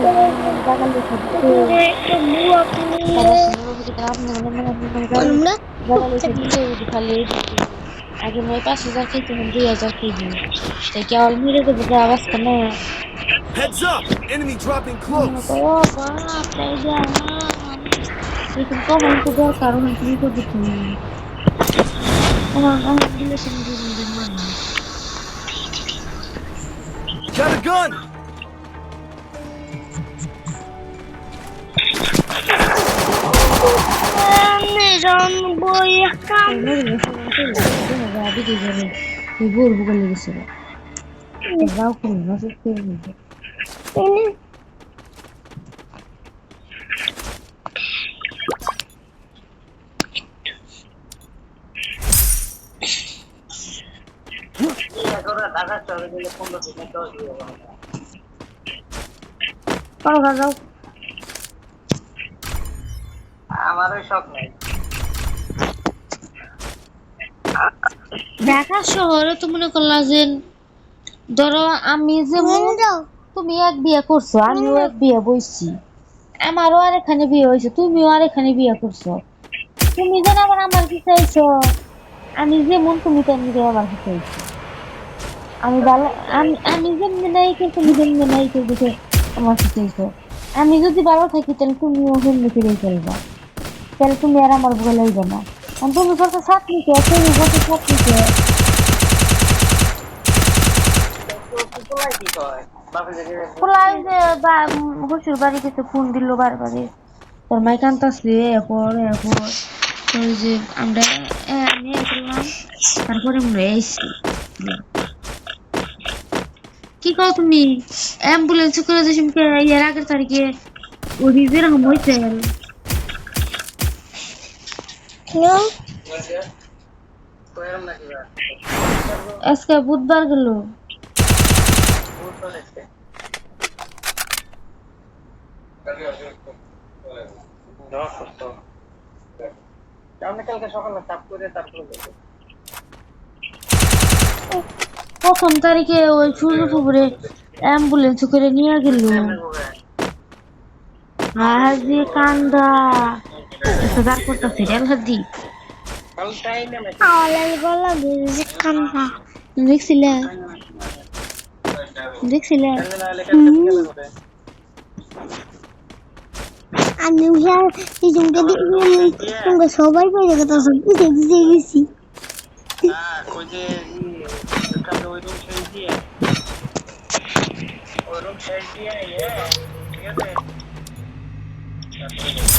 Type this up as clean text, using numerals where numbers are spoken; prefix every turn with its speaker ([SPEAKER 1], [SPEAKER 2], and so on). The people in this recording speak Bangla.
[SPEAKER 1] জায়গা লিখে দিতে জায়গা লিখে দিতে খালি আগে নয় 5,000 খেয়েছি 2,000 খেয়েছি তাই কি আর মেরে দেবো আওয়াজ কেন
[SPEAKER 2] Heads up! Enemy dropping close.
[SPEAKER 1] ও বাপ তাই দিয়া लेकिन तो हमको बहुत कारण है कि को दिखती है हम दिले से मुझे दिन मारना
[SPEAKER 2] Got a gun!
[SPEAKER 3] मेरा बोय काम
[SPEAKER 1] अभी दे रहे ये बोल बुगल लगे से जाओ करो ना सब कर नहीं करो जाओ
[SPEAKER 4] আমারও শখ নাই
[SPEAKER 1] ঢাকা শহরে তো মনে করলা যে ধরো আমি যেমন তুমি এক বিয়ে করছো আমিও এক বিয়ে বইছি আমারও আর এখানে বিয়ে হয়েছে তুমিও আর এখানে বিয়ে করছো তুমি যেন আবার আমার কি চাইছো আমি যেমন তুমি তেমনি আমার কি চাইছো আমি ভালো আমি যেমনি নাই কিন্তু তুমি যেমনি নাই কেউ দেখে আমার কি চাইছো আমি যদি ভালো থাকি তাহলে তুমিও যেমনি ফিরে চলবা তাহলে তুমি আর আমার ভুল হইবে না তুমি বলতে চাকরি কে তুমি বলতে চাকরি কে পোলাই যে শ্বশুর বাড়ি গেছে ফোন দিল বারবারে তোর মাই কান্তাছে এরপর ওই যে আমরা আমি করলাম তারপরে আমরা এসছি কি কও তুমি অ্যাম্বুলেন্স করে যে এর আগের তারিখে ওই যেরকম হয়েছে আজকে বুধবার গেল প্রথম তারিখে ওই সূর্যপুরে অ্যাম্বুলেন্স করে নিয়ে গেল হাজি কান্দা দাঁড় করতেছে রেল হাজি দেখছিলে
[SPEAKER 3] আমি সবাই পড়ে কথা গেছি
[SPEAKER 4] ওই রুম শেষ দিয়ে ঠিক আছে